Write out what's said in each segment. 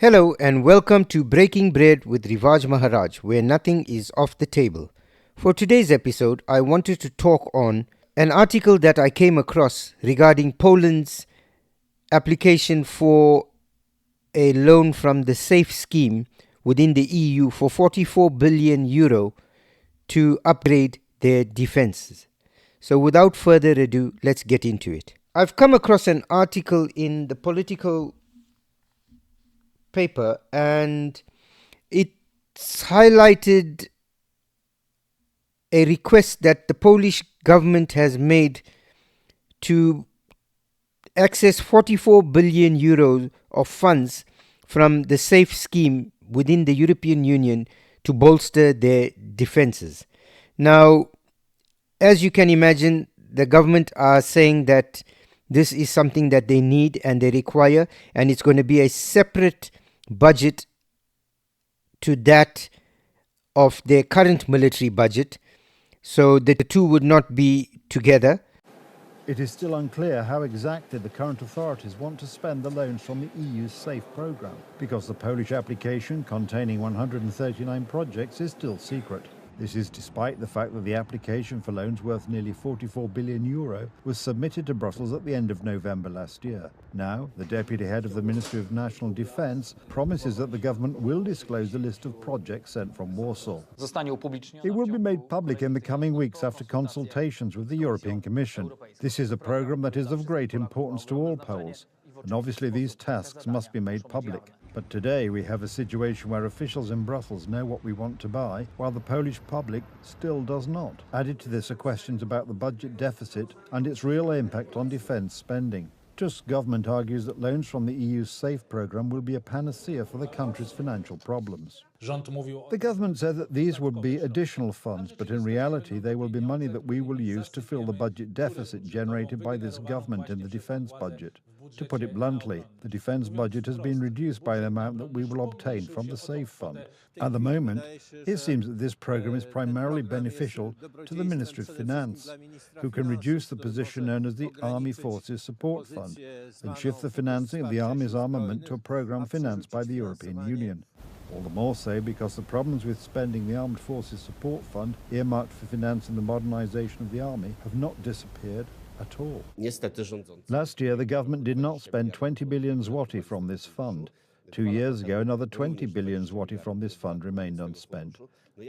Hello and welcome to Breaking Bread with Rivaaj Maharaj, where nothing is off the table. For today's episode, I wanted to talk on an article that I came across regarding Poland's application for a loan from the SAFE scheme within the EU for 44 billion euro to upgrade their defenses. So without further ado, let's get into it. I've come across an article in the Political paper and it's highlighted a request that the Polish government has made to access 44 billion euros of funds from the SAFE scheme within the European Union to bolster their defenses. Now, as you can imagine, the government are saying that this is something that they need and they require, and it's going to be a separate budget to that of their current military budget, so the two would not be together. It is still unclear how exactly the current authorities want to spend the loans from the EU's SAFE programme, because the Polish application, containing 139 projects, is still secret. This is despite the fact that the application for loans worth nearly 44 billion euro was submitted to Brussels at the end of November last year. Now, the deputy head of the Ministry of National Defence promises that the government will disclose the list of projects sent from Warsaw. It will be made public in the coming weeks after consultations with the European Commission. This is a programme that is of great importance to all Poles, and obviously these tasks must be made public. But today we have a situation where officials in Brussels know what we want to buy, while the Polish public still does not. Added to this are questions about the budget deficit and its real impact on defence spending. Tusk's government argues that loans from the EU's SAFE programme will be a panacea for the country's financial problems. The government said that these would be additional funds, but in reality they will be money that we will use to fill the budget deficit generated by this government in the defence budget. To put it bluntly, the defence budget has been reduced by the amount that we will obtain from the SAFE fund. At the moment, it seems that this programme is primarily beneficial to the Ministry of Finance, who can reduce the position known as the Army Forces Support Fund and shift the financing of the Army's armament to a programme financed by the European Union. All the more so because the problems with spending the Armed Forces Support Fund, earmarked for financing the modernisation of the Army, have not disappeared at all. Last year, the government did not spend 20 billion zloty from this fund. 2 years ago, another 20 billion zloty from this fund remained unspent.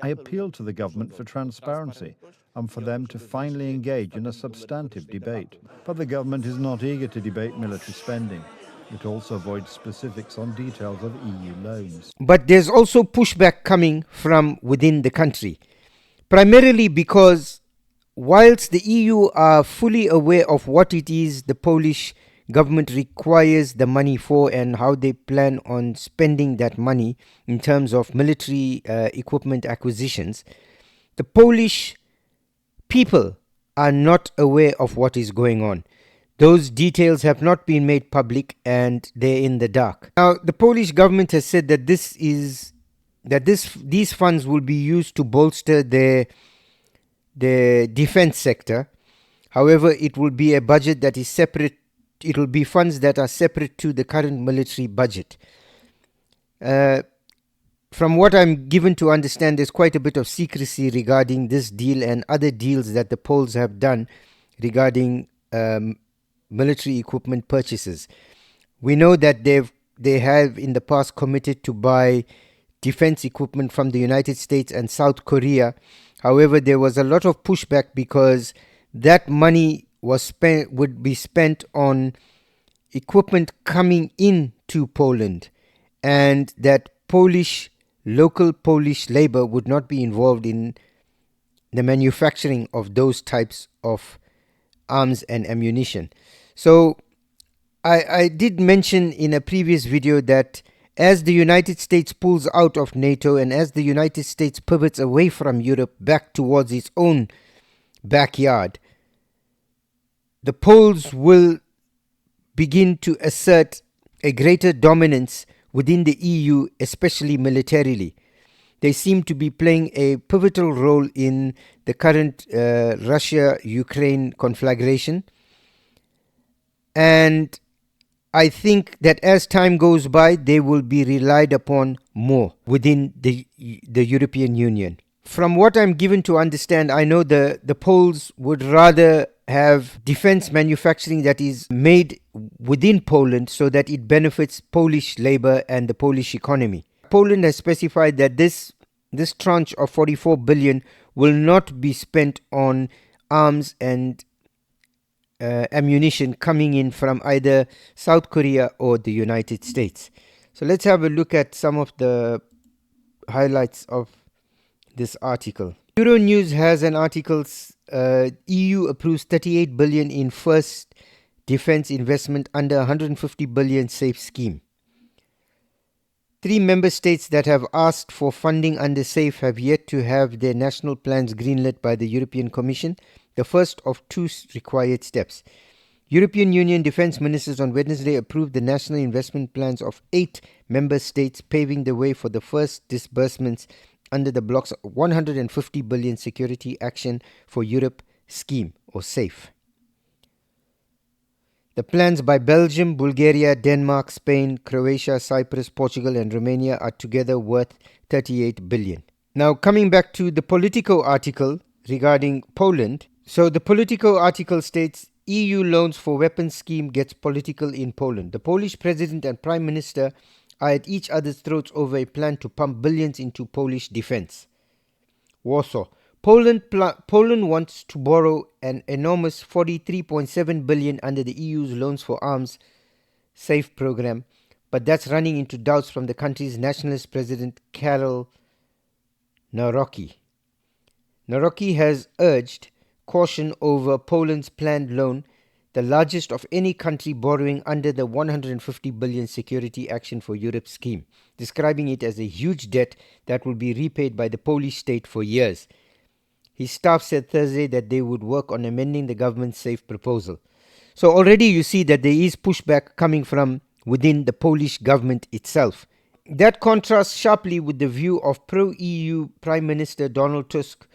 I appealed to the government for transparency and for them to finally engage in a substantive debate. But the government is not eager to debate military spending. It also avoids specifics on details of EU loans. But there's also pushback coming from within the country, primarily because whilst the EU are fully aware of what it is the Polish government requires the money for and how they plan on spending that money in terms of military equipment acquisitions, the Polish people are not aware of what is going on. Those details have not been made public and they're in the dark. Now, the Polish government has said that these funds will be used to bolster the defense sector. However, it will be a budget that is separate. It will be funds that are separate to the current military budget. From what I'm given to understand, there's quite a bit of secrecy regarding this deal and other deals that the Poles have done regarding military equipment purchases. We know that they have in the past committed to buy defense equipment from the United States and South Korea. However, there was a lot of pushback because that money would be spent on equipment coming into Poland, and that local Polish labor would not be involved in the manufacturing of those types of arms and ammunition. So I did mention in a previous video that as the United States pulls out of NATO and as the United States pivots away from Europe back towards its own backyard, the Poles will begin to assert a greater dominance within the EU, especially militarily. They seem to be playing a pivotal role in the current Russia-Ukraine conflagration. And I think that as time goes by, they will be relied upon more within the European Union. From what I'm given to understand, I know the Poles would rather have defense manufacturing that is made within Poland so that it benefits Polish labor and the Polish economy. Poland has specified that this tranche of 44 billion will not be spent on arms and ammunition coming in from either South Korea or the United States. So let's have a look at some of the highlights of this article. Euronews has an article, EU approves 38 billion in first defense investment under 150 billion SAFE scheme. 3 member states that have asked for funding under SAFE have yet to have their national plans greenlit by the European Commission, the first of 2 required steps. European Union defense ministers on Wednesday approved the national investment plans of 8 member states, paving the way for the first disbursements under the bloc's 150 billion Security Action for Europe scheme, or SAFE. The plans by Belgium, Bulgaria, Denmark, Spain, Croatia, Cyprus, Portugal and Romania are together worth 38 billion. Now, coming back to the Politico article regarding Poland. So the Politico article states, EU loans for weapons scheme gets political in Poland. The Polish president and prime minister are at each other's throats over a plan to pump billions into Polish defense. Warsaw. Poland wants to borrow an enormous 43.7 billion under the EU's loans for arms SAFE program, but that's running into doubts from the country's nationalist president Karol Nawrocki. Nawrocki has urged caution over Poland's planned loan, the largest of any country borrowing under the 150 billion Security Action for Europe scheme, describing it as a huge debt that will be repaid by the Polish state for years. His staff said Thursday that they would work on amending the government's SAFE proposal. So already you see that there is pushback coming from within the Polish government itself. That contrasts sharply with the view of pro-EU Prime Minister Donald Tusk,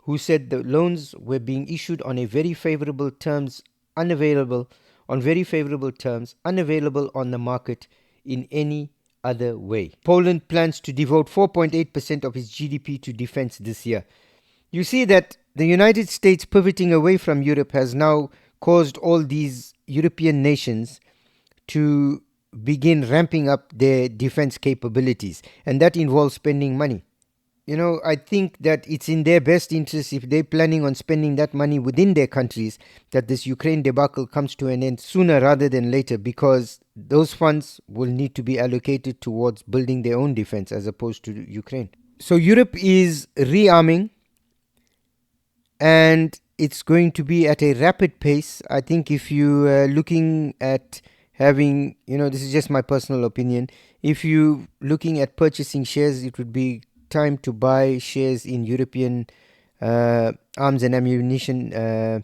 who said the loans were being issued on very favorable terms, unavailable on the market in any other way. Poland plans to devote 4.8% of its GDP to defense this year. You see that the United States pivoting away from Europe has now caused all these European nations to begin ramping up their defense capabilities, and that involves spending money. You know, I think that it's in their best interest, if they're planning on spending that money within their countries, that this Ukraine debacle comes to an end sooner rather than later, because those funds will need to be allocated towards building their own defense as opposed to Ukraine. So Europe is rearming, and it's going to be at a rapid pace. I think if you are looking at having, this is just my personal opinion, if you looking at purchasing shares, it would be time to buy shares in European arms and ammunition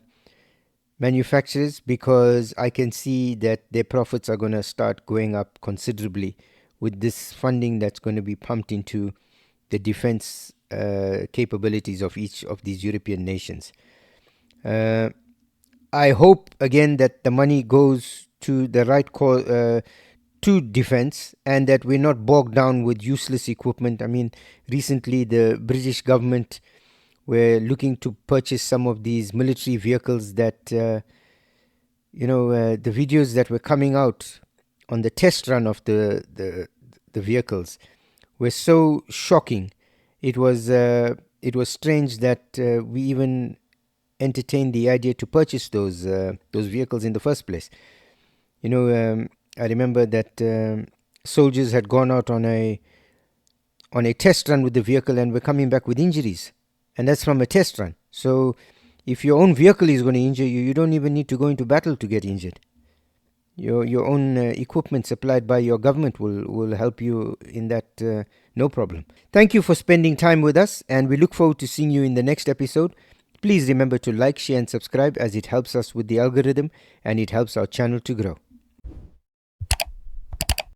manufacturers, because I can see that their profits are going to start going up considerably with this funding that's going to be pumped into the defense capabilities of each of these European nations. I hope again that the money goes to the right cause, to defense, and that we're not bogged down with useless equipment. I mean, recently the British government were looking to purchase some of these military vehicles that, the videos that were coming out on the test run of the vehicles were so shocking. It was strange that we even entertained the idea to purchase those vehicles in the first place. I remember that soldiers had gone out on a test run with the vehicle and were coming back with injuries, and that's from a test run. So if your own vehicle is going to injure you, you don't even need to go into battle to get injured. Your own equipment supplied by your government will help you in that, no problem. Thank you for spending time with us, and we look forward to seeing you in the next episode. Please remember to like, share and subscribe, as it helps us with the algorithm and it helps our channel to grow.